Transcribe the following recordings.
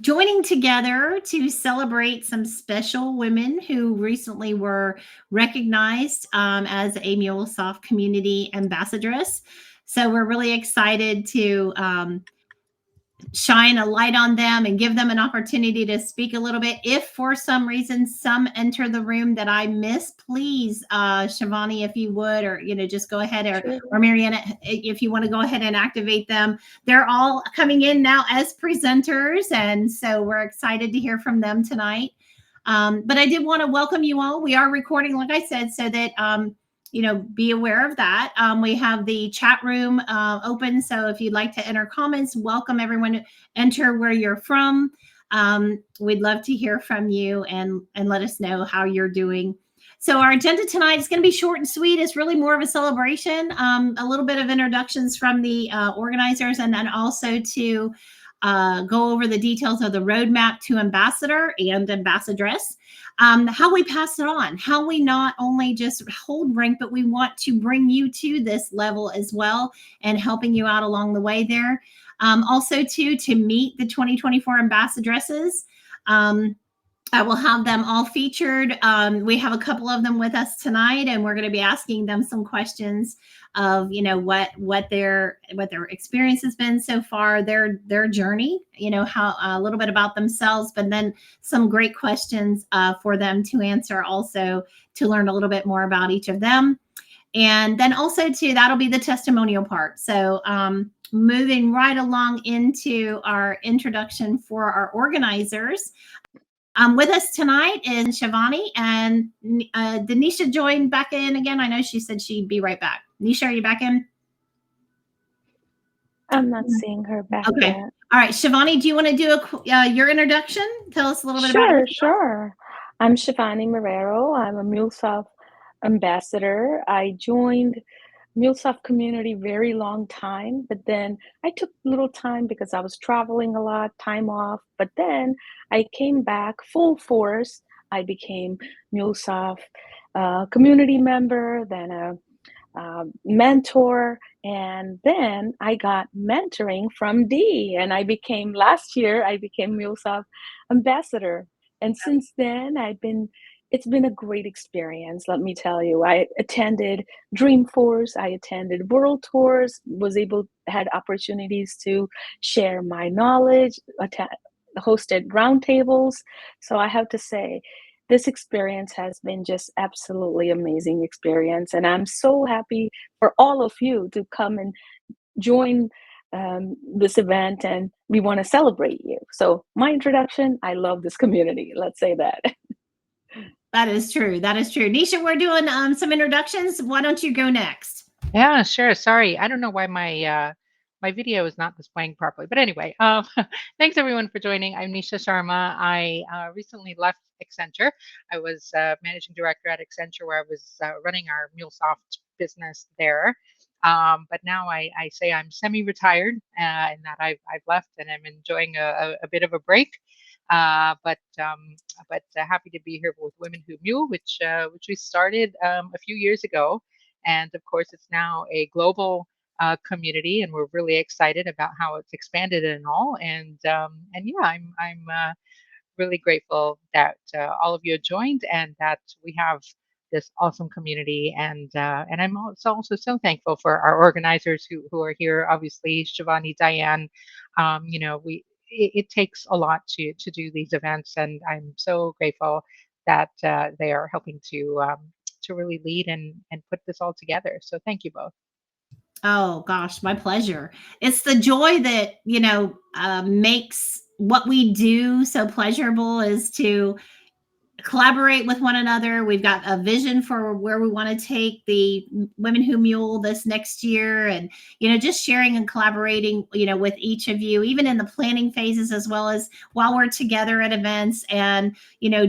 joining together to celebrate some special women who recently were recognized as a MuleSoft Community Ambassadress. So we're really excited to shine a light on them and give them an opportunity to speak a little bit. If for some reason some enter the room that I miss, please, Shivani, if you would, or, just go ahead, or Mariana, if you want to go ahead and activate them. They're all coming in now as presenters, and so we're excited to hear from them tonight. But I did want to welcome you all. We are recording, like I said, so that be aware of that. We have the chat room open, so if you'd like to enter comments, welcome everyone to enter where you're from. We'd love to hear from you and let us know how you're doing. So our agenda tonight is going to be short and sweet. It's really more of a celebration, a little bit of introductions from the organizers, and then also to go over the details of the roadmap to ambassador and ambassadress. How we pass it on, how we not only just hold rank, but we want to bring you to this level as well and helping you out along the way there. Also, to meet the 2024 ambassadresses. I will have them all featured. We have a couple of them with us tonight, and we're going to be asking them some questions of, what their experience has been so far, their journey, how a little bit about themselves, but then some great questions for them to answer, also to learn a little bit more about each of them. And then also that'll be the testimonial part. So moving right along into our introduction for our organizers. With us tonight is Shivani, and did Nisha join back in again? I know she said she'd be right back. Nisha, are you back in? I'm not seeing her back yet. All right, Shivani, do you want to do your introduction? Tell us a little bit about it. Sure. I'm Shivani Marrero. I'm a MuleSoft ambassador. I joined MuleSoft Community very long time, but then I took a little time because I was traveling a lot, time off, but then I came back full force. I became MuleSoft community member, then a mentor, and then I got mentoring from Dee, and last year I became MuleSoft ambassador. And since then it's been a great experience, let me tell you. I attended Dreamforce, I attended World Tours, had opportunities to share my knowledge, hosted roundtables. So I have to say, this experience has been just absolutely amazing experience. And I'm so happy for all of you to come and join this event, and we want to celebrate you. So my introduction, I love this community. Let's say that. That is true. That is true. Nisha, we're doing some introductions. Why don't you go next? Yeah, sure. Sorry. I don't know why my video is not displaying properly. But anyway, thanks everyone for joining. I'm Nisha Sharma. I recently left Accenture. I was managing director at Accenture, where I was running our MuleSoft business there. But now I say I'm semi-retired, and that I've left and I'm enjoying a bit of a break. But happy to be here with Women Who Mule, which we started a few years ago, and of course it's now a global community, and we're really excited about how it's expanded and all. And yeah, I'm really grateful that all of you have joined and that we have this awesome community. And I'm also so thankful for our organizers who are here. Obviously, Shivani, Diane, it takes a lot to do these events, and I'm so grateful that they are helping to really lead and put this all together. So thank you both. Oh gosh, my pleasure. It's the joy that makes what we do so pleasurable, is to collaborate with one another. We've got a vision for where we want to take the Women Who Mule this next year, and just sharing and collaborating with each of you, even in the planning phases, as well as while we're together at events, and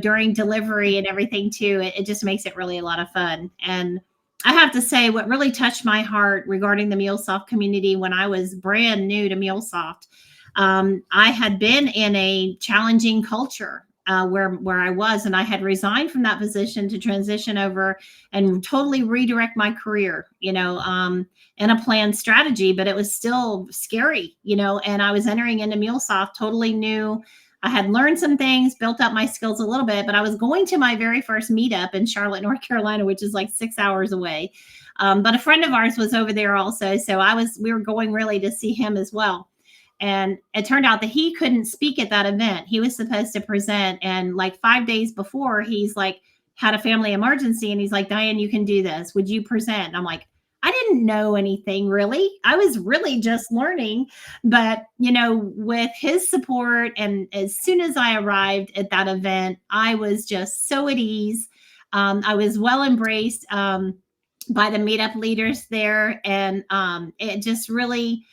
during delivery and everything too. It just makes it really a lot of fun. And I have to say, what really touched my heart regarding the MuleSoft community when I was brand new to MuleSoft, I had been in a challenging culture where I was, and I had resigned from that position to transition over and totally redirect my career, in a planned strategy, but it was still scary, and I was entering into MuleSoft totally new. I had learned some things, built up my skills a little bit, but I was going to my very first meetup in Charlotte, North Carolina, which is like 6 hours away. But a friend of ours was over there also. So we were going really to see him as well. And it turned out that he couldn't speak at that event. He was supposed to present. And like 5 days before, he's like, had a family emergency. And he's like, Diane, you can do this. Would you present? And I'm like, I didn't know anything really. I was really just learning. But, with his support, and as soon as I arrived at that event, I was just so at ease. I was well embraced by the meetup leaders there. And it just really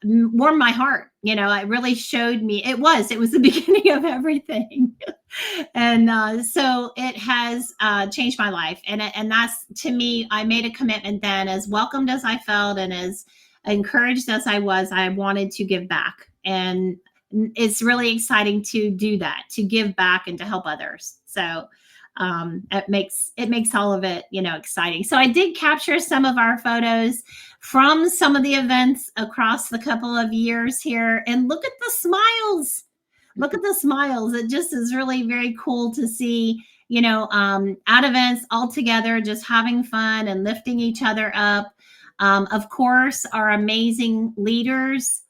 warmed my heart. It really showed me it was the beginning of everything. And so it has changed my life. And that's, to me, I made a commitment then, as welcomed as I felt and as encouraged as I was, I wanted to give back. And it's really exciting to do that, to give back and to help others. So it makes all of it, exciting. So I did capture some of our photos from some of the events across the couple of years here, and look at the smiles. Look at the smiles. It just is really very cool to see, at events all together, just having fun and lifting each other up. Of course, our amazing leaders.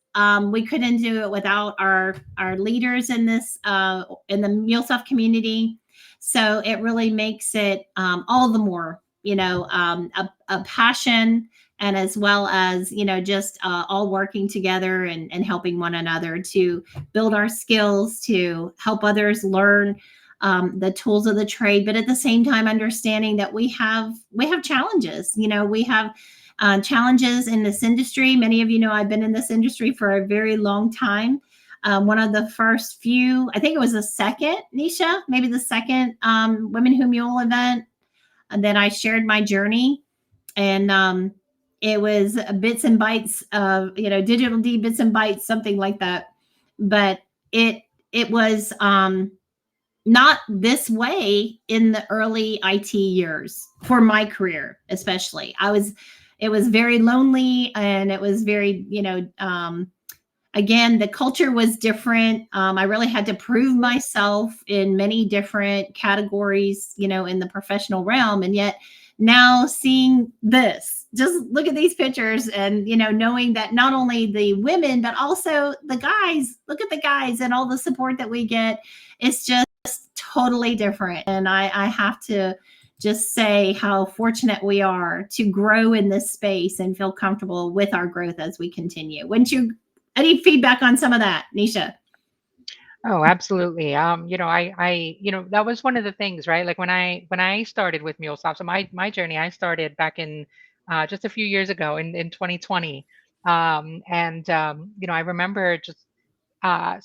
We couldn't do it without our leaders in this in the MuleSoft community. So it really makes it all the more, a passion, and as well as, just all working together and helping one another to build our skills, to help others learn the tools of the trade, but at the same time, understanding that we have challenges. We have challenges in this industry. Many of you know I've been in this industry for a very long time. One of the first few, I think it was the second, Nisha, maybe the second Women Who Mule event that I shared my journey. And it was bits and bytes of, digital D bits and bytes, something like that. But it was not this way in the early IT years for my career, especially. It was very lonely, and it was very, again, the culture was different. I really had to prove myself in many different categories, in the professional realm. And yet now seeing this, just look at these pictures and, knowing that not only the women, but also the guys, look at the guys and all the support that we get. It's just totally different. And I have to just say how fortunate we are to grow in this space and feel comfortable with our growth as we continue. Any feedback on some of that, Nisha? Oh, absolutely. That was one of the things, right? Like when I started with MuleSoft, so my journey, I started back in just a few years ago in 2020. I remember just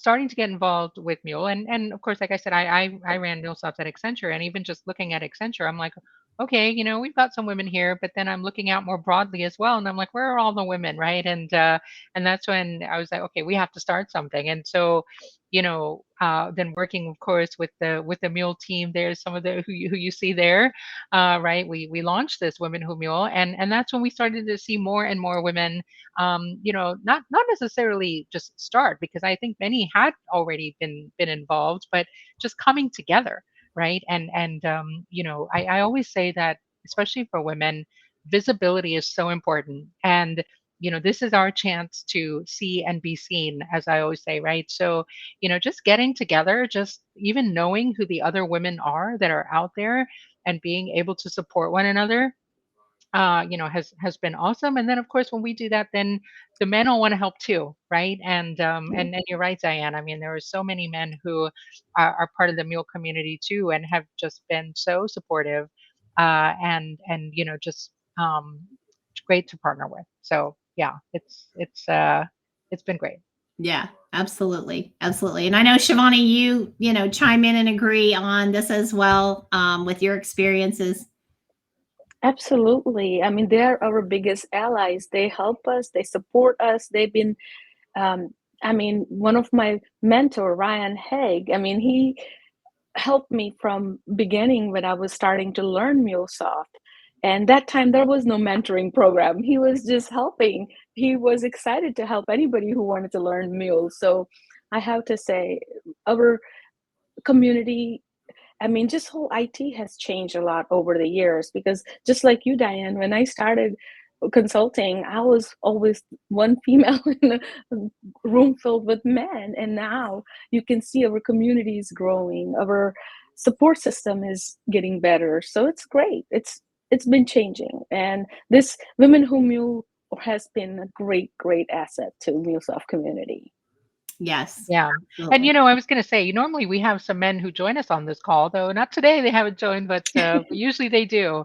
starting to get involved with Mule, and of course, like I said, I ran MuleSoft at Accenture, and even just looking at Accenture, I'm like, okay, we've got some women here, but then I'm looking out more broadly as well, and I'm like, where are all the women, right? And that's when I was like, okay, we have to start something. And so, then working, of course, with the Mule team, there's some of the who you see there, right? We launched this Women Who Mule, and that's when we started to see more and more women, not necessarily just start, because I think many had already been involved, but just coming together, right? I always say that, especially for women, visibility is so important. And this is our chance to see and be seen, as I always say, right? So just getting together, just even knowing who the other women are that are out there, and being able to support one another, has been awesome. And then, of course, when we do that, then the men all want to help too, right? And you're right, Diane. I mean, there are so many men who are part of the Mule community too, and have just been so supportive, and just great to partner with. So yeah, it's been great. Yeah, absolutely. Absolutely. And I know, Shivani, you chime in and agree on this as well, with your experiences. Absolutely. I mean, they're our biggest allies. They help us, they support us. They've been, one of my mentor, Ryan Haig, helped me from beginning when I was starting to learn MuleSoft. And that time there was no mentoring program. He was just helping. He was excited to help anybody who wanted to learn Mule. So I have to say, our community, I mean, just whole IT has changed a lot over the years, because just like you, Diane, when I started consulting, I was always one female in a room filled with men. And now you can see our community is growing, our support system is getting better. So it's great. It's been changing. And this Women Who Mule has been a great asset to MuleSoft community. Yes. Yeah. Absolutely. And, I was going to say, normally we have some men who join us on this call, though not today. They haven't joined, but usually they do,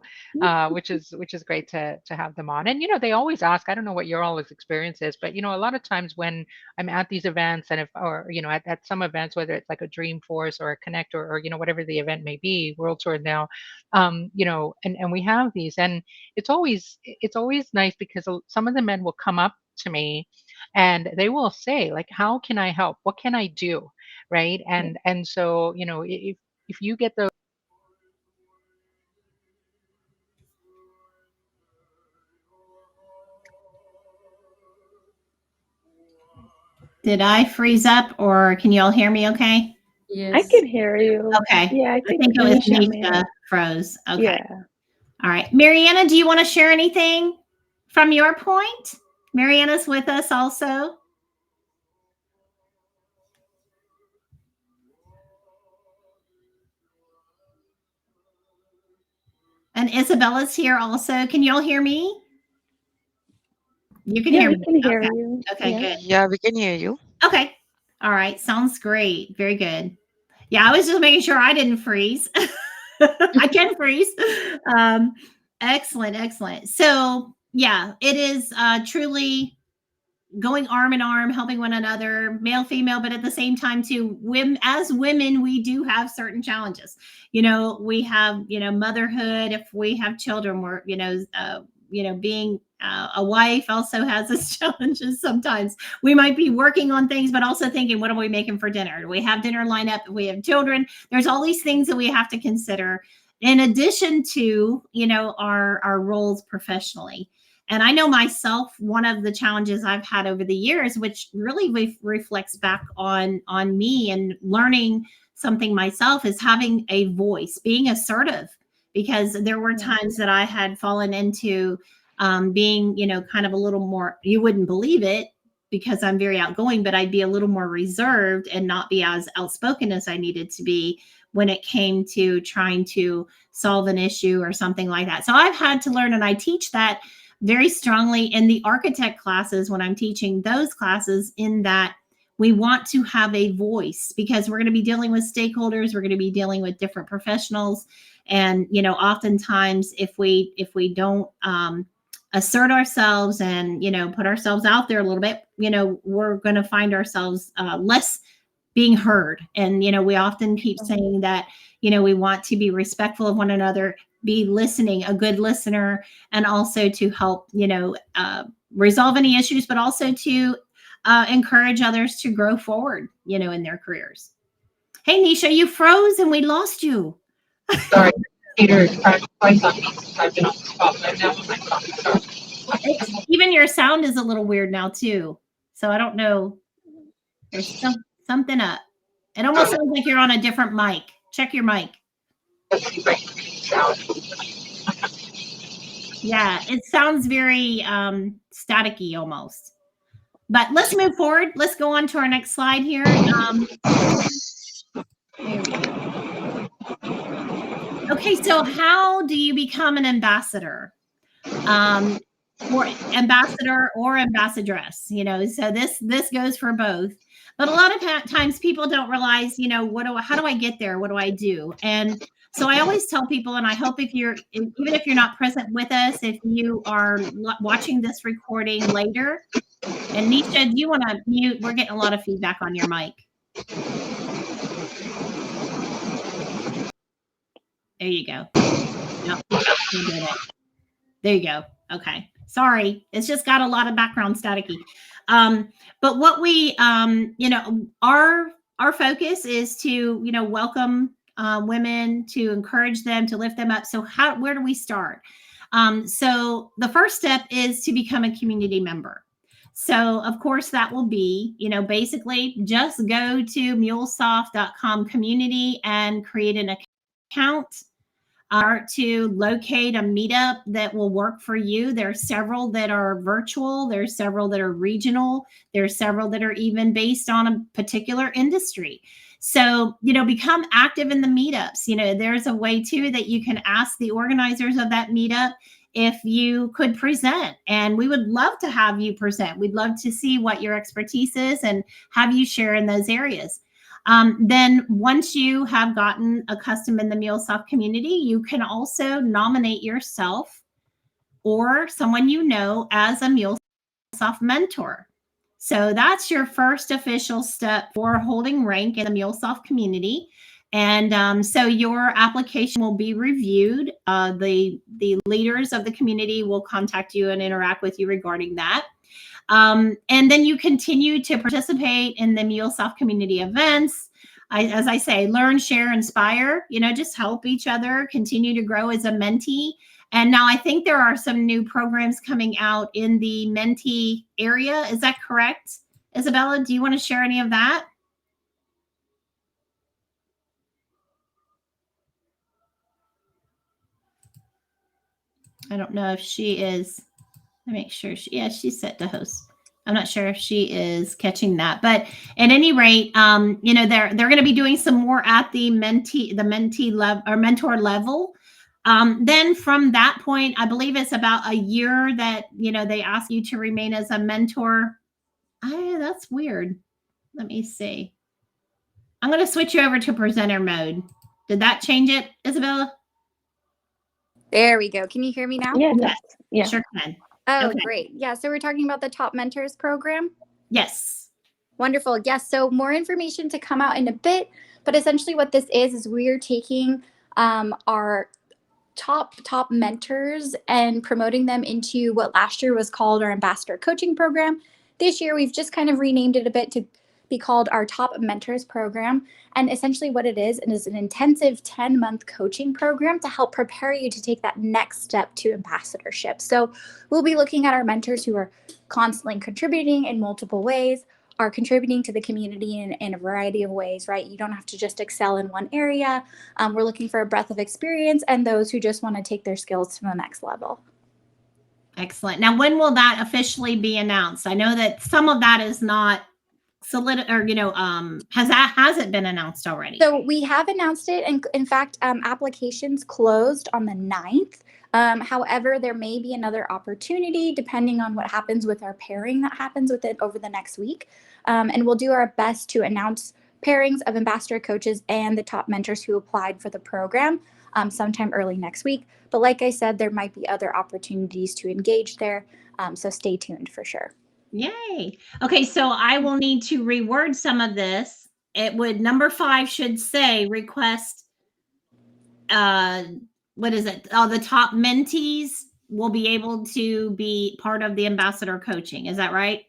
which is great to have them on. And, they always ask, I don't know what your all's experience is, but, a lot of times when I'm at these events and at some events, whether it's like a Dreamforce or a Connect or whatever the event may be, World Tour now, and we have these, and it's always nice because some of the men will come up to me and they will say, like, how can I help? What can I do? Right. And so, if you get those. Did I freeze up, or can you all hear me okay? Yes. I can hear you. Okay. Yeah, I think it was Nisha froze. Okay. Yeah. All right. Mariana, do you want to share anything from your point? Mariana's with us also. And Isabella's here also. Can you all hear me? You can hear me. We can hear you. Okay, good. Yeah, we can hear you. Okay. All right. Sounds great. Very good. Yeah, I was just making sure I didn't freeze. I can freeze. Excellent. So yeah, it is truly going arm in arm, helping one another, male, female, but at the same time too, as women, we do have certain challenges. We have, motherhood. If we have children, we're, being a wife also has its challenges. Sometimes we might be working on things, but also thinking, what are we making for dinner? Do we have dinner lined up? If we have children, there's all these things that we have to consider in addition to, our roles professionally. And I know myself, one of the challenges I've had over the years, which really reflects back on me and learning something myself, is having a voice, being assertive, because there were times that I had fallen into being, kind of a little more, you wouldn't believe it because I'm very outgoing, but I'd be a little more reserved and not be as outspoken as I needed to be when it came to trying to solve an issue or something like that. So I've had to learn, and I teach that very strongly in the architect classes when I'm teaching those classes, in that we want to have a voice, because we're going to be dealing with stakeholders. We're going to be dealing with different professionals. And, oftentimes if we don't assert ourselves and, put ourselves out there a little bit, we're going to find ourselves less being heard. And, we often keep saying that, we want to be respectful of one another, be listening, a good listener, and also to help, resolve any issues, but also to encourage others to grow forward, in their careers. Hey, Nisha, you froze and we lost you. Sorry, Peter, twice on me since I've been on the spotlight now. My coffee starts. Even your sound is a little weird now too. So I don't know. There's something up. It almost sounds like you're on a different mic. Check your mic. Yeah, it sounds very staticky almost. But let's move forward. Let's go on to our next slide here. There we go. Okay, so how do you become an ambassador? Or ambassador or ambassadress, so this goes for both. But a lot of times people don't realize, how do I get there? What do I do? And so I always tell people, and I hope even if you're not present with us, if you are watching this recording later, and Nisha, do you want to mute? We're getting a lot of feedback on your mic. There you go. Nope, you did it. There you go. Okay. Sorry. It's just got a lot of background staticky. But what we, our focus is to, welcome women, to encourage them, to lift them up. So where do we start? So the first step is to become a community member. So of course that will be, basically just go to MuleSoft.com community and create an account. To locate a meetup that will work for you. There are several that are virtual. There's several that are regional. There's several that are even based on a particular industry. So, become active in the meetups. There's a way too that you can ask the organizers of that meetup if you could present. And we would love to have you present. We'd love to see what your expertise is and have you share in those areas. Then once you have gotten accustomed in the MuleSoft community, you can also nominate yourself or someone you know as a MuleSoft mentor. So that's your first official step for holding rank in the MuleSoft community. And so your application will be reviewed. The leaders of the community will contact you and interact with you regarding that. And then you continue to participate in the MuleSoft community events. As I say, learn, share, inspire, just help each other, continue to grow as a mentee. And now I think there are some new programs coming out in the mentee area. Is that correct? Isabella, do you want to share any of that? I don't know if she is. Let me make sure. She's set to host. I'm not sure if she is catching that, but at any rate, they're going to be doing some more at the mentee level or mentor level. Then from that point, I believe it's about a year that they ask you to remain as a mentor. That's weird. Let me see. I'm going to switch you over to presenter mode. Did that change it, Isabella? There we go. Can you hear me now? Yes. Yeah. Sure can. Oh, Okay. Great. Yeah. So we're talking about the Top Mentors program. Yes. Wonderful. Yes. So more information to come out in a bit, but essentially what this is we're taking our top mentors and promoting them into what last year was called our ambassador coaching program. This year, we've just kind of renamed it a bit to be called our Top Mentors program. And essentially what it is an intensive 10-month coaching program to help prepare you to take that next step to ambassadorship. So we'll be looking at our mentors who are constantly contributing in multiple ways, are contributing to the community in a variety of ways, right? You don't have to just excel in one area. We're looking for a breadth of experience and those who just want to take their skills to the next level. Excellent. Now, when will that officially be announced? I know that some of that is not solid, or has it been announced already? So we have announced it, and in fact, applications closed on the 9th. However, there may be another opportunity depending on what happens with our pairing that happens with it over the next week. And we'll do our best to announce pairings of ambassador coaches and the top mentors who applied for the program sometime early next week. But like I said, there might be other opportunities to engage there. So stay tuned for sure. Yay. Okay, so I will need to reword some of this. Number 5 should say request, what is it? The top mentees will be able to be part of the ambassador coaching. Is that right?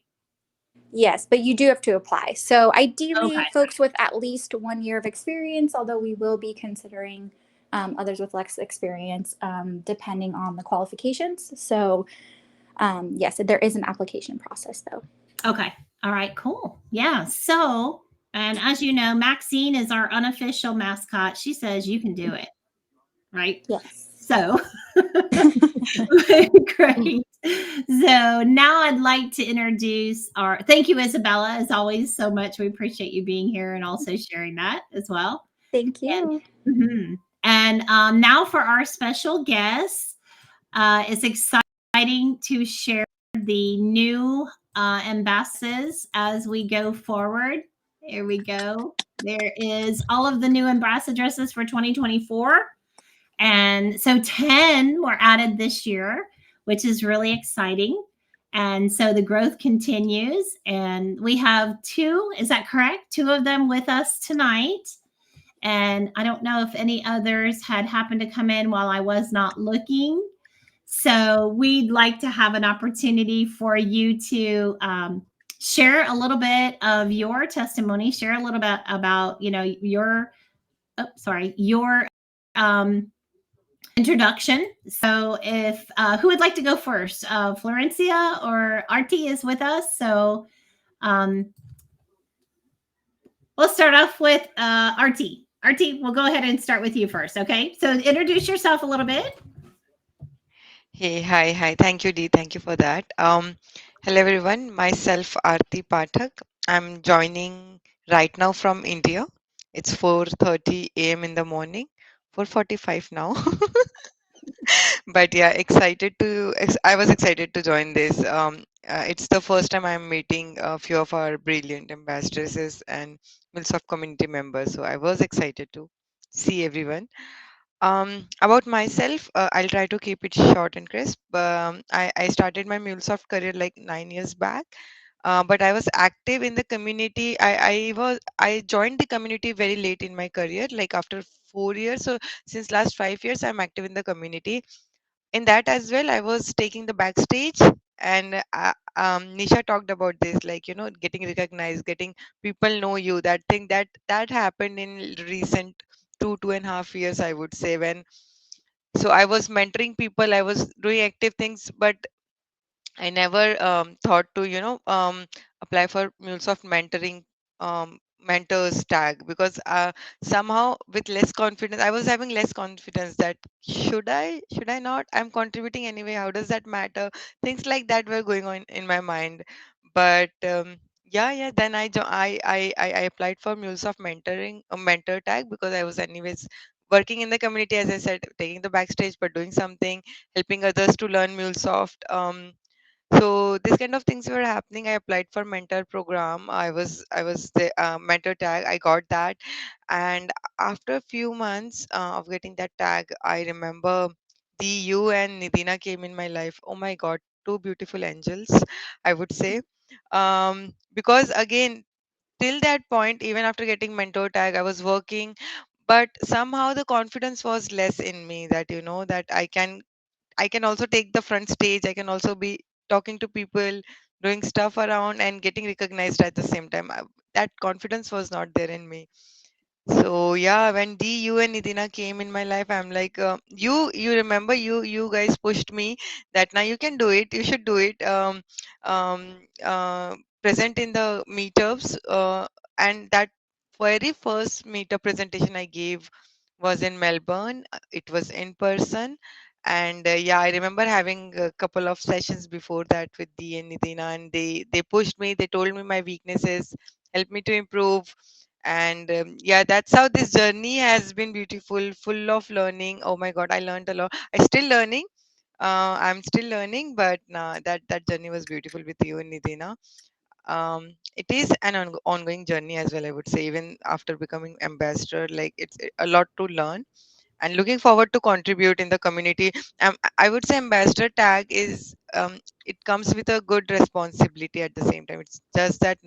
Yes, but you do have to apply. So ideally, Okay. folks with at least 1 year of experience, although we will be considering others with less experience depending on the qualifications. So yes, there is an application process though. Okay. All right, cool. Yeah. So, and as you know, Maxine is our unofficial mascot. She says you can do it. Right? Yes. So, great. So now I'd like to introduce thank you, Isabella, as always, so much. We appreciate you being here and also sharing that as well. Thank you. And now for our special guest, it's exciting to share the new ambassadors as we go forward. Here we go. There is all of the new ambassadresses for 2024. And so 10 were added this year, which is really exciting. And so the growth continues. And we have 2, is that correct? 2 of them with us tonight. And I don't know if any others had happened to come in while I was not looking. So we'd like to have an opportunity for you to share a little bit of your testimony, share a little bit about, your your introduction. So if who would like to go first? Florencia or Artie is with us. So we'll start off with Artie. Artie, we'll go ahead and start with you first. Okay. So introduce yourself a little bit. Hey, hi. Thank you, Dee. Thank you for that. Hello, everyone. Myself, Aarti Pathak. I'm joining right now from India. It's 4:30 a.m. in the morning, 4:45 now. But yeah, I was excited to join this. It's the first time I'm meeting a few of our brilliant ambassadresses and MuleSoft community members. So I was excited to see everyone. About myself, I'll try to keep it short and crisp. I started my MuleSoft career like 9 years back, but I was active in the community. I joined the community very late in my career, like after 4 years. So since last 5 years, I'm active in the community. In that as well, I was taking the backstage, and Nisha talked about this, like getting recognized, getting people know you. That thing that happened in recent 2.5 years, I would say. When so I was mentoring people, I was doing active things, but I never thought to, apply for MuleSoft mentoring mentors tag, because somehow with less confidence, I was having less confidence that should I not? I'm contributing anyway. How does that matter? Things like that were going on in my mind. But yeah. Then I applied for MuleSoft mentoring mentor tag, because I was anyways working in the community, as I said, taking the backstage, but doing something, helping others to learn MuleSoft. So this kind of things were happening. I applied for mentor program. I was the mentor tag. I got that, and after a few months of getting that tag, I remember the you and Nidina came in my life. Oh my God, two beautiful angels, I would say. Because again, till that point, even after getting mentor tag, I was working, but somehow the confidence was less in me, that that I can also take the front stage. I can also be talking to people, doing stuff around, and getting recognized at the same time. That confidence was not there in me. So yeah, when you and Nidina came in my life, I'm like, you remember, you guys pushed me that now you can do it. You should do it. Um, Present in the meetups, and that very first meetup presentation I gave was in Melbourne. It was in person, and yeah, I remember having a couple of sessions before that with Dee and Nidina, and they pushed me. They told me my weaknesses, helped me to improve. And yeah, that's how this journey has been beautiful, full of learning. Oh my God, I learned a lot. I'm still learning, but that journey was beautiful with you and Nidina. It is an ongoing journey as well, I would say. Even after becoming ambassador, like it's a lot to learn, and looking forward to contribute in the community. I would say ambassador tag is, it comes with a good responsibility at the same time. It's just that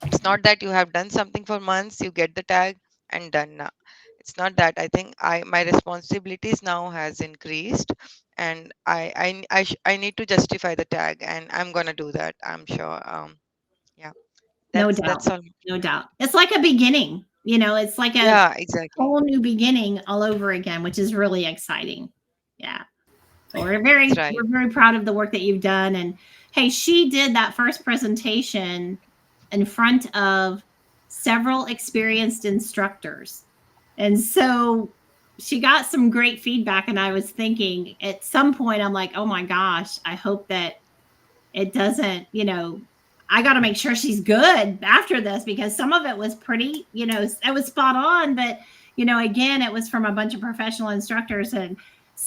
it's not that you have done something for months, you get the tag and done now. It's not that. I think my responsibilities now has increased, and I need to justify the tag, and I'm gonna do that, I'm sure. Yeah, No that's doubt. all. No doubt. It's like a beginning. It's like a Yeah, exactly. whole new beginning all over again, which is really exciting. Yeah. So That's right. we're very proud of the work that you've done. And hey, she did that first presentation in front of several experienced instructors. And so she got some great feedback. And I was thinking at some point, I'm like, oh my gosh, I hope that it doesn't, I got to make sure she's good after this, because some of it was pretty, it was spot on. But, again, it was from a bunch of professional instructors,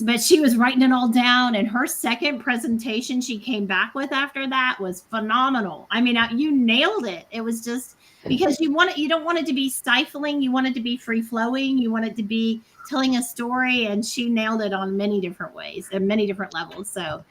but she was writing it all down. And her second presentation she came back with after that was phenomenal. I mean, you nailed it. It was just because you don't want it to be stifling. You want it to be free flowing. You want it to be telling a story. And she nailed it on many different ways and many different levels. So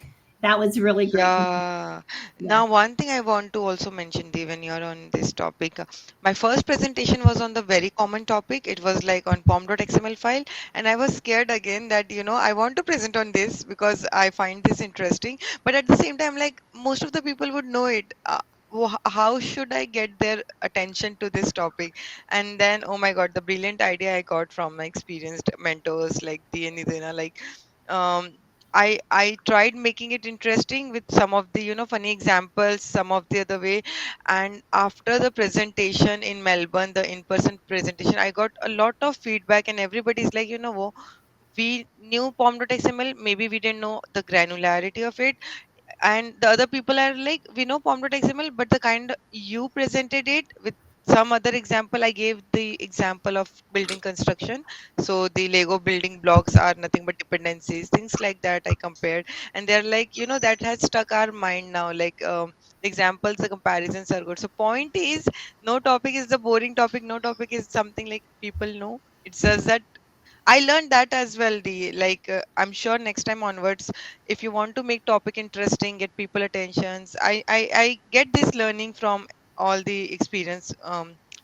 that was really great. Yeah. Yeah. Now, one thing I want to also mention, Dee, when you're on this topic, my first presentation was on the very common topic. It was like on pom.xml file, and I was scared again that, I want to present on this because I find this interesting. But at the same time, like most of the people would know it. how should I get their attention to this topic? And then, oh my God, the brilliant idea I got from my experienced mentors like Dee and Nidina, like, um, I tried making it interesting with some of the funny examples, some of the other way. And after the presentation in Melbourne, the in-person presentation, I got a lot of feedback, and everybody's like, we knew pom.xml, maybe we didn't know the granularity of it. And the other people are like, we know pom.xml, but the kind you presented it with some other example. I gave the example of building construction, so the Lego building blocks are nothing but dependencies, things like that I compared. And they're like, that has stuck our mind now, like, the examples, the comparisons are good. So point is, no topic is the boring topic, no topic is something like people know. It's just that I learned that as well. Like, I'm sure next time onwards, if you want to make topic interesting, get people attentions, I get this learning from all the experience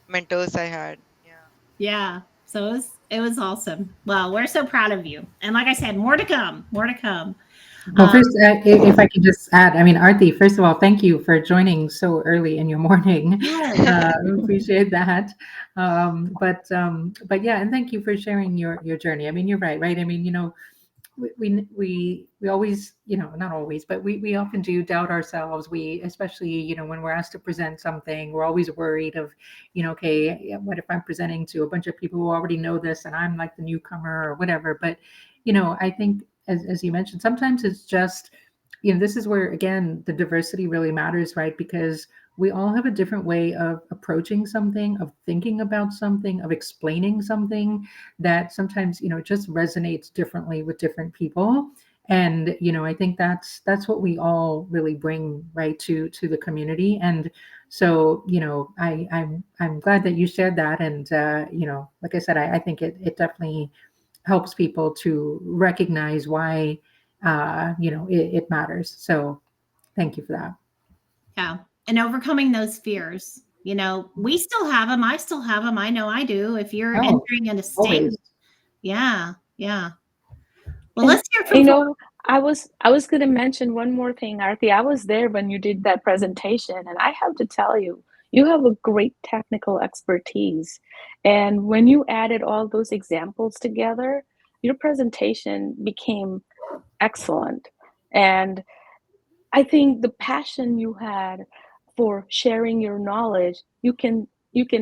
mentors I had. Yeah. Yeah. So it was awesome. Well, we're so proud of you. And like I said, more to come. More to come. Well, first, if I could just add, I mean, Aarti, first of all, thank you for joining so early in your morning. Yes. Appreciate that. But yeah, and thank you for sharing your journey. I mean, you're right, right? I mean, we always, not always, but we often do doubt ourselves. We, especially, when we're asked to present something, we're always worried of, okay, yeah, what if I'm presenting to a bunch of people who already know this and I'm like the newcomer or whatever. But, I think as you mentioned, sometimes it's just, this is where, again, the diversity really matters, right? Because we all have a different way of approaching something, of thinking about something, of explaining something that sometimes, it just resonates differently with different people. And, I think that's what we all really bring, right, to the community. And so, I'm glad that you shared that. And, like I said, I think it definitely helps people to recognize why it matters. So thank you for that. Yeah. And overcoming those fears. We still have them. I still have them. I know I do. If you're Oh, entering in a state. always. Yeah. Yeah. Well, And let's hear from I was going to mention one more thing, Arti. I was there when you did that presentation, and I have to tell you, you have a great technical expertise. And when you added all those examples together, your presentation became excellent. And I think the passion you had for sharing your knowledge, you can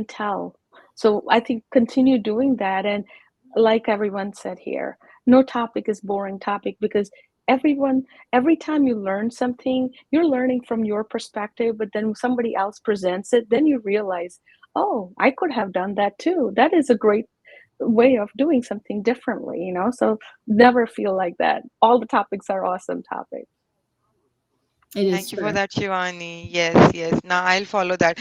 tell. So I think continue doing that. And like everyone said here, no topic is boring topic, because every time you learn something, you're learning from your perspective, but then somebody else presents it, then you realize, oh, I could have done that too. That is a great way of doing something differently. So never feel like that. All the topics are awesome topics. It is Thank you for true. that, Shivani. Yes, yes. Now I'll follow that.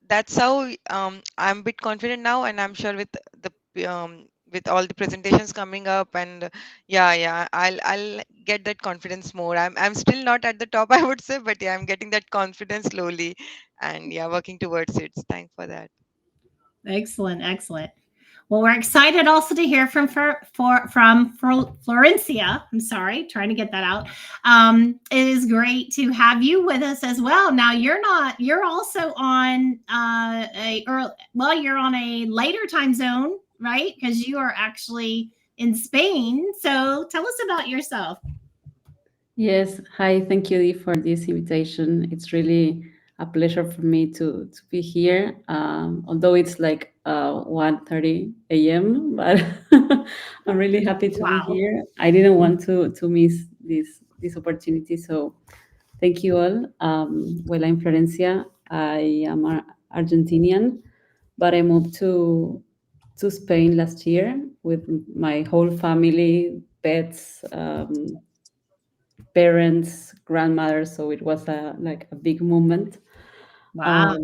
That's how I'm a bit confident now, and I'm sure with all the presentations coming up, and yeah, I'll get that confidence more. I'm still not at the top, I would say, but yeah, I'm getting that confidence slowly, and yeah, working towards it. Thanks for that. Excellent. Excellent. Well, we're excited also to hear from Florencia. I'm sorry, trying to get that out. It is great to have you with us as well. Now you're also on you're on a later time zone, right? Because you are actually in Spain. So tell us about yourself. Yes, hi, thank you, Dee, for this invitation. It's really a pleasure for me to be here, although it's like 1:30 a.m., but I'm really happy to be Wow. here. I didn't want to miss this opportunity, so thank you all. Well, I'm Florencia. I am Argentinian, but I moved to Spain last year with my whole family, pets, parents, grandmothers. So it was like a big moment. Wow.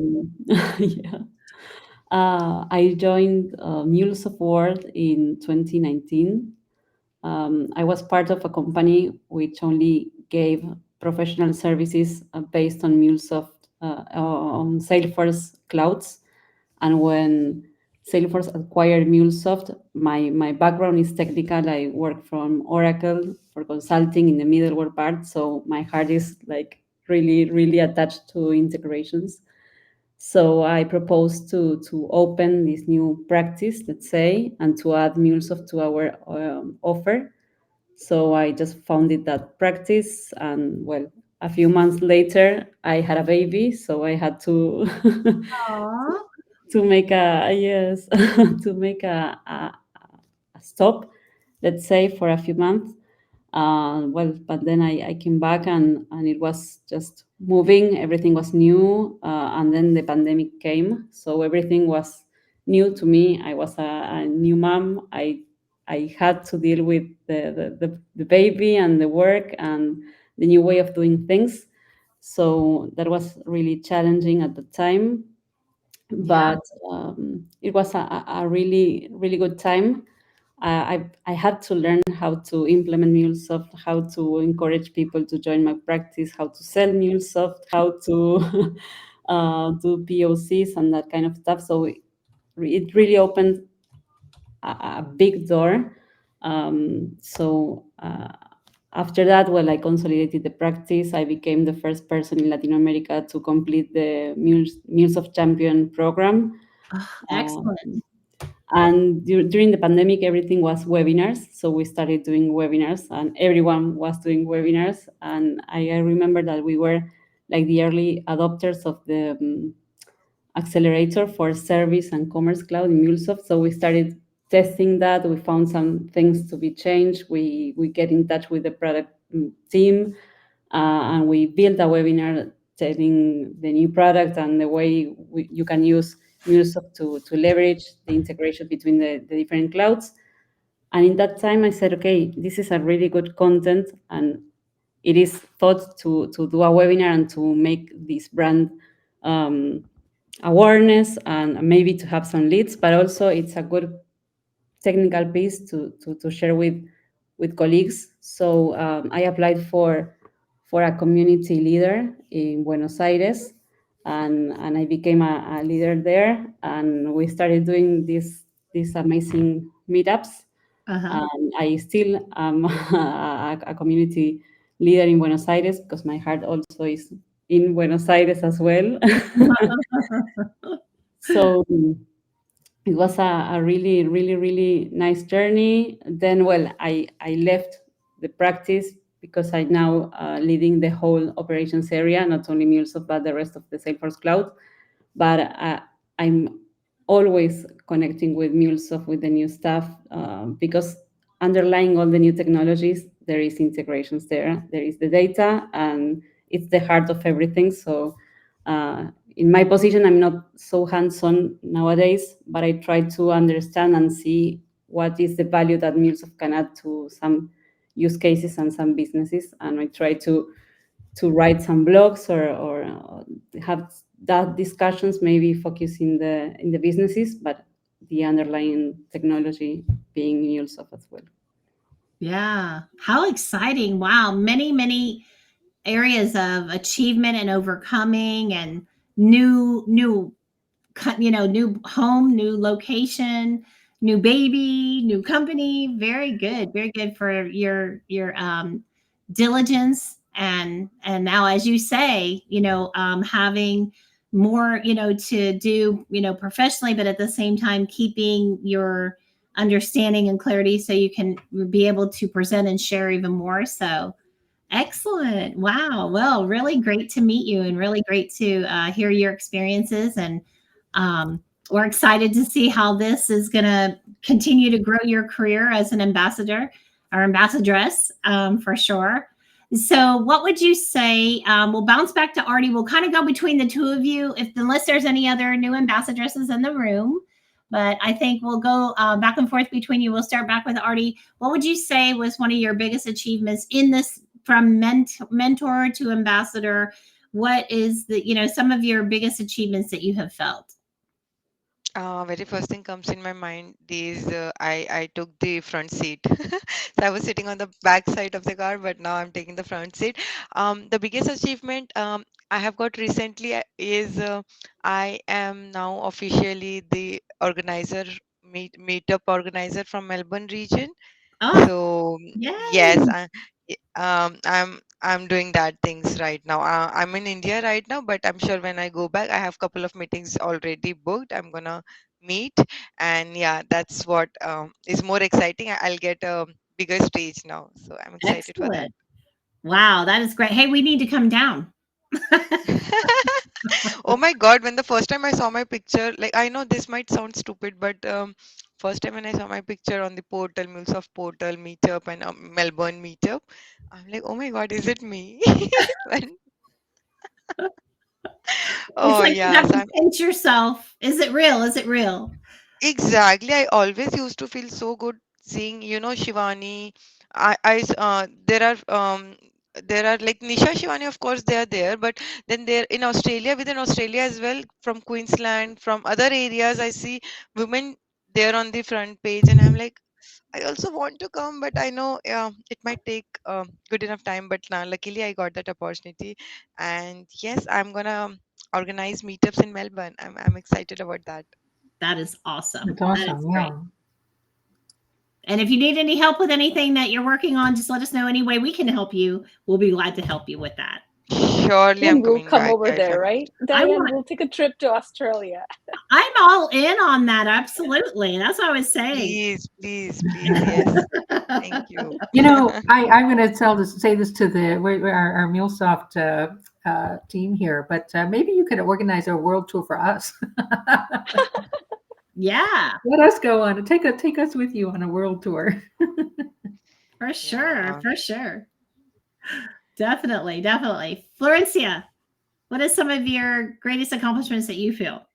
Yeah. I joined MuleSoft World in 2019. I was part of a company which only gave professional services based on MuleSoft on Salesforce clouds. And when Salesforce acquired MuleSoft, my background is technical. I work from Oracle for consulting in the middleware part. So my heart is like really attached to integrations. So I proposed to open this new practice, let's say, and to add MuleSoft to our offer. So I just founded that practice, and well, a few months later, I had a baby, so I had to Aw. to make a yes to make a stop, let's say, for a few months. Well, but then I came back, and it was just moving. Everything was new, and then the pandemic came, so everything was new to me. I was a new mom. I had to deal with the baby and the work and the new way of doing things. So that was really challenging at the time, Yeah. but it was a really good time. I had to learn how to implement MuleSoft, how to encourage people to join my practice, how to sell MuleSoft, how to do POCs and that kind of stuff. So it really opened a big door. After that, well, I consolidated the practice. I became the first person in Latin America to complete the MuleSoft Champion program. Oh, Uh, excellent. and during the pandemic, everything was webinars. So we started doing webinars, and everyone was doing webinars. And I remember that we were like the early adopters of the accelerator for service and commerce cloud in MuleSoft. So we started testing that. We found some things to be changed. We get in touch with the product team, and we built a webinar telling the new product and the way you can use MuleSoft to leverage the integration between the different clouds. And in that time, I said, okay, this is a really good content, and it is thought to do a webinar and to make this brand awareness and maybe to have some leads, but also it's a good technical piece to share with colleagues. So I applied for a community leader in Buenos Aires, and I became a leader there, and we started doing these amazing meetups. Uh-huh. And I still am a community leader in Buenos Aires because my heart also is in Buenos Aires as well. So it was a really nice journey. Then, well, I left the practice because I now leading the whole operations area, not only MuleSoft but the rest of the Salesforce Cloud. But I'm always connecting with MuleSoft with the new stuff, because underlying all the new technologies there is integrations there is the data, and it's the heart of everything. So in my position, I'm not so hands-on nowadays, but I try to understand and see what is the value that MuleSoft can add to some use cases and some businesses, and I try to write some blogs or have that discussions, maybe focus in the businesses, but the underlying technology being MuleSoft as well. Yeah. How exciting. Wow. Many areas of achievement and overcoming and new new home, new location, new baby, new company. Very good for your diligence and now, as you say, having more, to do, professionally, but at the same time keeping your understanding and clarity so you can be able to present and share even more. So excellent. Wow. Well, really great to meet you and really great to hear your experiences. And we're excited to see how this is going to continue to grow your career as an ambassador or ambassadress, for sure. So, what would you say? We'll bounce back to Artie. We'll kind of go between the two of you, unless there's any other new ambassadresses in the room. But I think we'll go back and forth between you. We'll start back with Artie. What would you say was one of your biggest achievements in this, from mentor to ambassador? What is some of your biggest achievements that you have felt? Very first thing comes in my mind is I took the front seat. So I was sitting on the back side of the car, but now I'm taking the front seat. The biggest achievement I have got recently is I am now officially the meetup organizer from Melbourne region. Oh, So yay. yes, I'm I'm doing that things right now. I'm in India right now, but I'm sure when I go back, I have couple of meetings already booked. I'm gonna meet, and yeah, that's what is more exciting. I'll get a bigger stage now, so I'm excited for that. Excellent. Wow, that is great. Hey, we need to come down. Oh my God, when the first time I saw my picture, like I know this might sound stupid, but first time when I saw my picture on the portal, MuleSoft portal, Meetup, and Melbourne Meetup, I'm like, oh my God, is it me? When, It's oh like you yeah, have so to pinch yourself. Is it real? Is it real? exactly. I always used to feel so good seeing, Shivani. There are like Nisha Shivani, of course, they are there, but then there in Australia, within Australia as well, from Queensland, from other areas, I see women there on the front page, and I'm like, I also want to come, but I know it might take good enough time. But now, luckily, I got that opportunity, and yes, I'm gonna organize meetups in Melbourne. I'm excited about that. That is awesome. That's That is awesome. great. Yeah. And if you need any help with anything that you're working on, just let us know any way we can help you. We'll be glad to help you with that. Surely, I'm And we'll coming come back. over Yeah, if there, I'm right? I Diane, want we'll take a trip to Australia. I'm all in on that. Absolutely. That's what I was saying. please, please, please, yes. Thank you. I'm going to say this to our MuleSoft team here, but maybe you could organize a world tour for us. Yeah, Let us go on and take us with you on a world tour. for sure. Yeah. For sure. Definitely. Definitely. Florencia, what is some of your greatest accomplishments that you feel?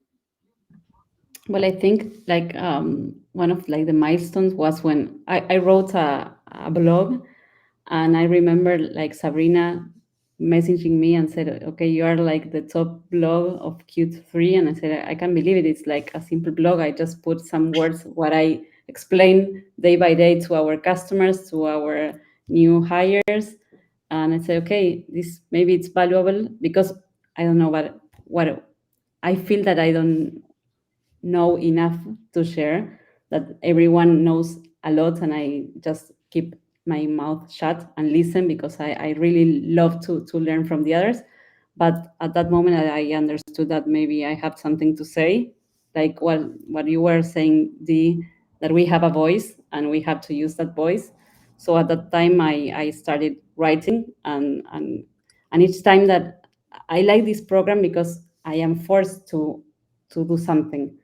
Well, I think like one of like the milestones was when I wrote a blog, and I remember like Sabrina messaging me and said, "Okay, you are like the top blog of Q3," and I said, "I can't believe it. It's like a simple blog. I just put some words what I explain day by day to our customers, to our new hires." And I said, "Okay, this maybe it's valuable because I don't know what I feel that I don't know enough to share, that everyone knows a lot, and I just keep my mouth shut and listen because I really love to learn from the others. But at that moment, I understood that maybe I have something to say, like what you were saying, that we have a voice and we have to use that voice. So at that time, I started writing, and each time that I like this program because I am forced to do something.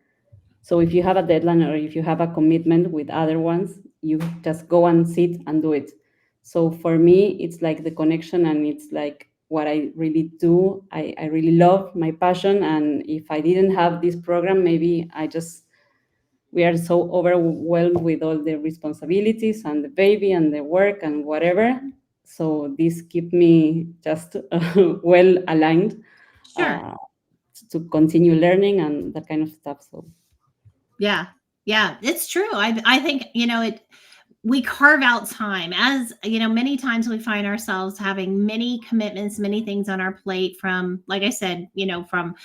So if you have a deadline or if you have a commitment with other ones, you just go and sit and do it. So for me, it's like the connection, and it's like what I really do. I really love my passion. And if I didn't have this program, maybe we are so overwhelmed with all the responsibilities and the baby and the work and whatever. So this keep me just well aligned Sure. uh, to continue learning and that kind of stuff. So Yeah. Yeah, it's true. I think, we carve out time, as many times we find ourselves having many commitments, many things on our plate, from, like I said, from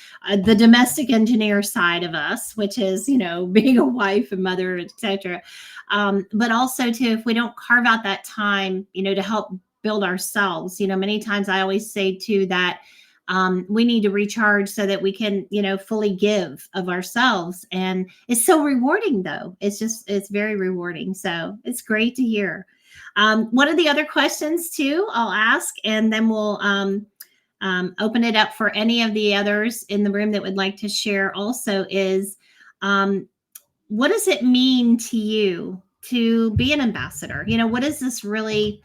the domestic engineer side of us, which is being a wife and mother, etc. But also too, if we don't carve out that time to help build ourselves, many times I always say too that we need to recharge so that we can fully give of ourselves. And it's so rewarding, though. It's very rewarding. So it's great to hear. One of the other questions too I'll ask, and then we'll open it up for any of the others in the room that would like to share also, is what does it mean to you to be an ambassador? What is this really,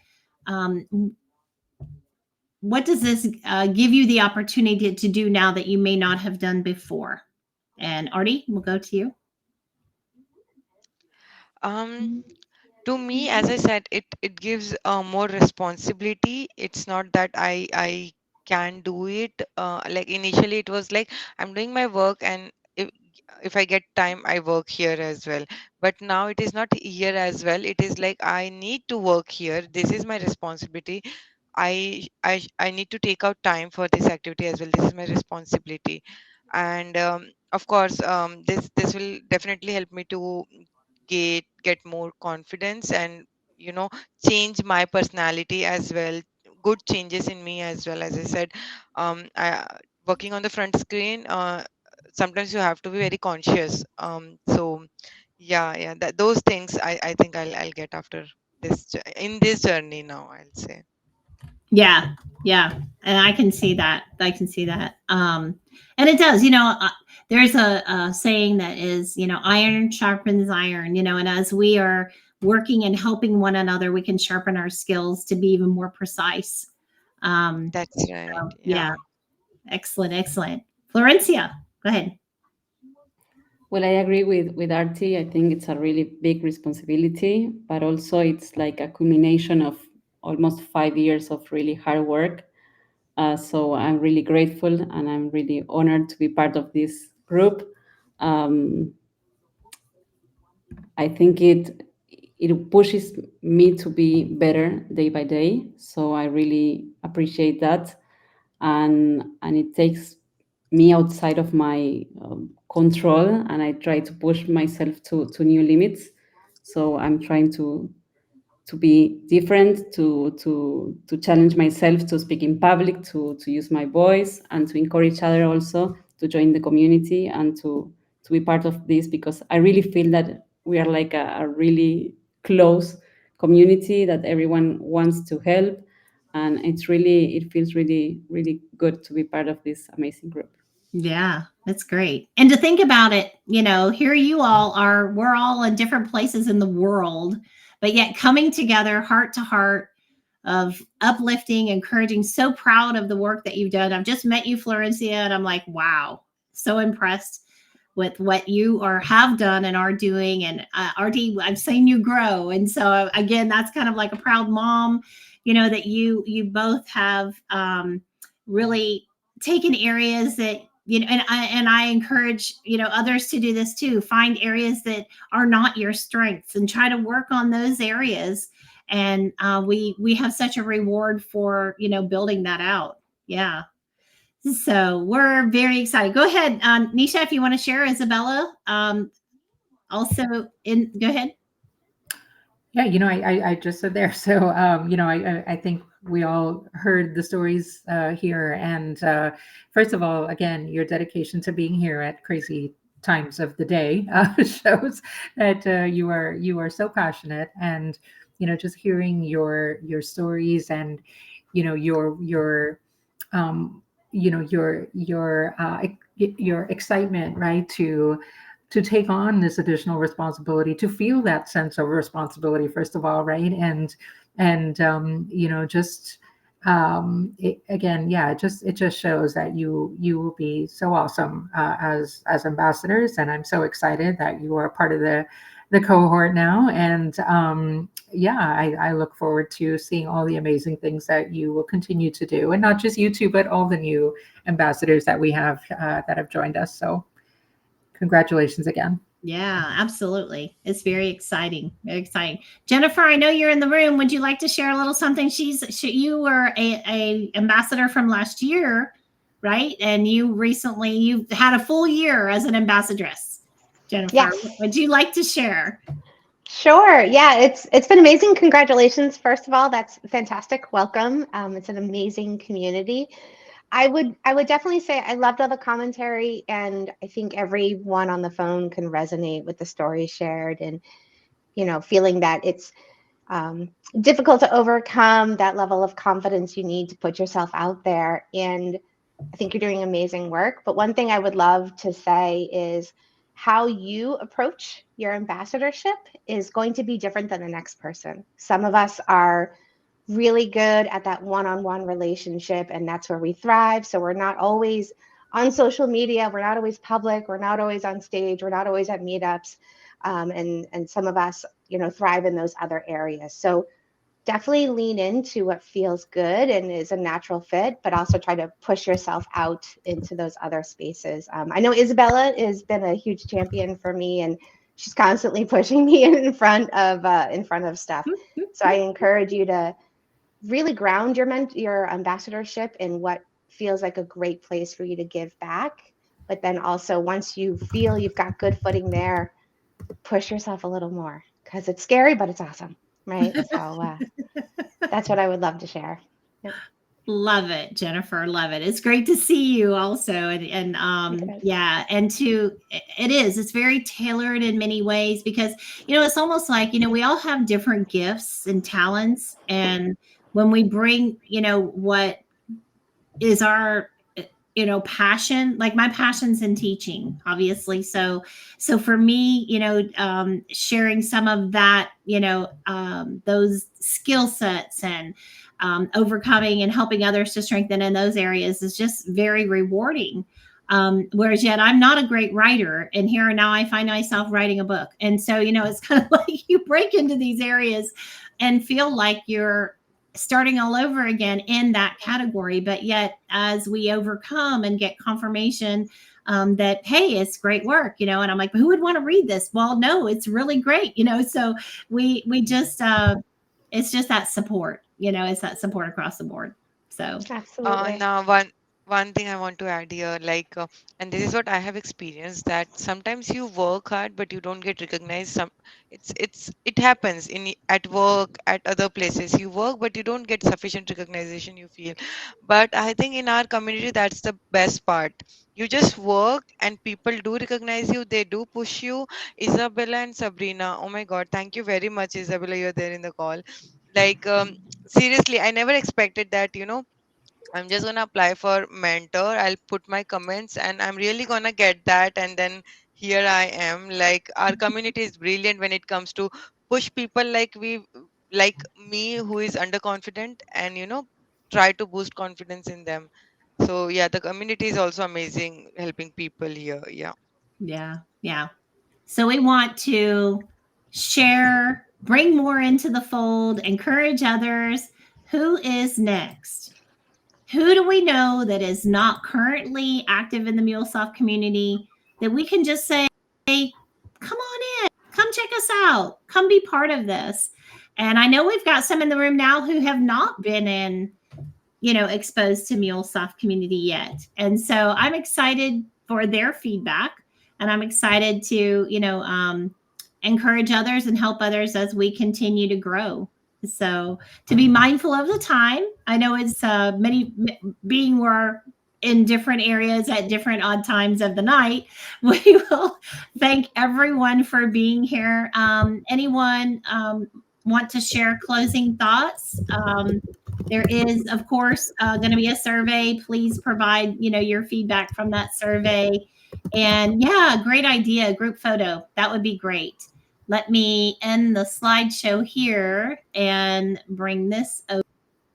what does this give you the opportunity to do now that you may not have done before? And Artie, we'll go to you. Um, to me, as I said, it gives more responsibility. It's not that I can do it. Like initially, it was like I'm doing my work, and if I get time, I work here as well. But now it is not here as well. It is like I need to work here. This is my responsibility. I need to take out time for this activity as well. This is my responsibility, and of course, this will definitely help me to get more confidence, and you know change my personality as well, good changes in me as well. As I said, working on the front screen, sometimes you have to be very conscious. So yeah, those things I think I'll get after in this journey now, I'll say. Yeah, yeah, and I can see that. I can see that. And it does. There's a saying that is, iron sharpens iron. And as we are working and helping one another, we can sharpen our skills to be even more precise. That's right. So, yeah, Yeah. excellent, excellent. Florencia, go ahead. Well, I agree with Artie. I think it's a really big responsibility, but also it's like a culmination of almost 5 years of really hard work. So I'm really grateful and I'm really honored to be part of this group. I think it pushes me to be better day by day. So I really appreciate that, and it takes me outside of my control, and I try to push myself to new limits. So I'm trying to be different, to challenge myself to speak in public, to use my voice, and to encourage other also to join the community and to be part of this, because I really feel that we are like a really close community that everyone wants to help, and it feels really, really good to be part of this amazing group. Yeah, that's great. And to think about it, here you all are, we're all in different places in the world, but yet coming together heart to heart of uplifting, encouraging, so proud of the work that you've done. I've just met you, Florencia, and I'm like, wow, so impressed with what you have done and are doing. And RD, I've seen you grow. And so again, that's kind of like a proud mom, that you both have really taken areas that, and I encourage, others to do this too. Find areas that are not your strengths and try to work on those areas. And we have such a reward for, building that out. Yeah. So we're very excited. Go ahead, Nisha, if you want to share. Isabella, also go ahead. Yeah, I just said there. So, I think we all heard the stories here. And first of all, again, your dedication to being here at crazy times of the day shows that you are so passionate. And just hearing your stories and your your excitement, right, to take on this additional responsibility, to feel that sense of responsibility, first of all, right? And just again, yeah, it just shows that you will be so awesome as ambassadors, and I'm so excited that you are part of the cohort now. And yeah, I look forward to seeing all the amazing things that you will continue to do, and not just you two, but all the new ambassadors that we have that have joined us. So congratulations again. Yeah, absolutely. It's very exciting. Very exciting. Jennifer, I know you're in the room. Would you like to share a little something? You were a ambassador from last year, right? And you've had a full year as an ambassadress. Jennifer, Yes. would you like to share? Sure. Yeah, it's been amazing. Congratulations. First of all, that's fantastic. Welcome. It's an amazing community. I would definitely say I loved all the commentary, and I think everyone on the phone can resonate with the story shared, and feeling that it's difficult to overcome that level of confidence you need to put yourself out there. And I think you're doing amazing work. But one thing I would love to say is how you approach your ambassadorship is going to be different than the next person. Some of us are really good at that one-on-one relationship, and that's where we thrive. So we're not always on social media, we're not always public, we're not always on stage, we're not always at meetups, and some of us thrive in those other areas. So definitely lean into what feels good and is a natural fit, but also try to push yourself out into those other spaces. I know Isabella has been a huge champion for me, and she's constantly pushing me in front of stuff. So I encourage you to really ground your ambassadorship in what feels like a great place for you to give back. But then also, once you feel you've got good footing there, push yourself a little more, because it's scary, but it's awesome, right? So that's what I would love to share. Love it, Jennifer. Love it. It's great to see you also. Yeah, and it's very tailored in many ways because, it's almost like, we all have different gifts and talents. And when we bring, what is our, passion, like my passion's in teaching, obviously. So for me, sharing some of that, those skill sets and overcoming and helping others to strengthen in those areas is just very rewarding. Whereas yet I'm not a great writer, and here now I find myself writing a book. And so, it's kind of like you break into these areas and feel like you're starting all over again in that category. But yet, as we overcome and get confirmation that, hey, it's great work, and I'm like, who would want to read this? Well, no, it's really great, so we just, it's just that support, it's that support across the board. So Absolutely. Now one thing I want to add here, and this is what I have experienced, that sometimes you work hard but you don't get recognized. It happens at work, at other places. You work but you don't get sufficient recognition, you feel. But I think in our community that's the best part. You just work and people do recognize you. They do push you. Isabella and Sabrina, oh my God, thank you very much, Isabella. You're there in the call. Seriously, I never expected that. I'm just gonna apply for mentor. I'll put my comments and I'm really gonna get that. And then here I am. Our community is brilliant when it comes to push people like me, who is underconfident, and try to boost confidence in them. So yeah, the community is also amazing, helping people here. Yeah. Yeah. So we want to share, bring more into the fold, encourage others. Who is next? Who do we know that is not currently active in the MuleSoft community that we can just say, hey, come on in, come check us out, come be part of this? And I know we've got some in the room now who have not been exposed to MuleSoft community yet. And so I'm excited for their feedback, and I'm excited to, encourage others and help others as we continue to grow. So to be mindful of the time, I know it's being we're in different areas at different odd times of the night. We will thank everyone for being here. Anyone want to share closing thoughts? There is, of course, going to be a survey. Please provide, your feedback from that survey. And yeah, great idea. Group photo. That would be great. Let me end the slideshow here and bring this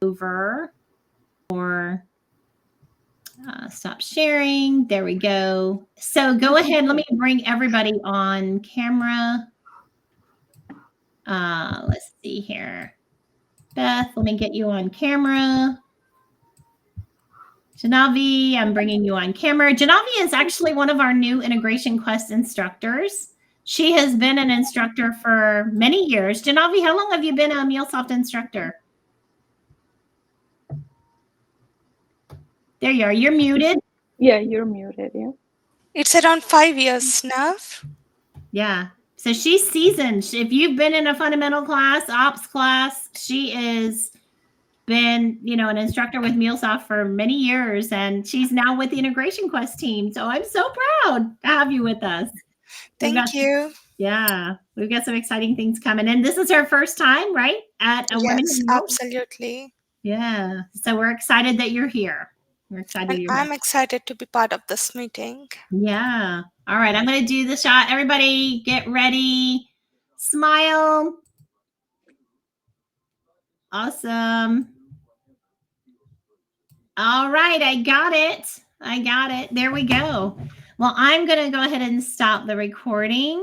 over, or stop sharing. There we go. So go ahead. Let me bring everybody on camera. Let's see here. Beth, let me get you on camera. Janavi, I'm bringing you on camera. Janavi is actually one of our new Integration Quest instructors. She has been an instructor for many years. Janavi, how long have you been a MuleSoft instructor? There you are. You're muted. Yeah, you're muted. Yeah. It's around 5 years now. Yeah. So she's seasoned. If you've been in a fundamental class, ops class, she is been, an instructor with MuleSoft for many years, and she's now with the Integration Quest team. So I'm so proud to have you with us. Thank you. Yeah, we've got some exciting things coming. And this is her first time, right? At a Women Who Mule? Absolutely. Yeah. So we're excited that you're here. We're excited you're I'm here. excited to be part of this meeting. Yeah. All right. I'm going to do the shot. Everybody get ready. Smile. Awesome. All right. I got it. There we go. Well, I'm going to go ahead and stop the recording.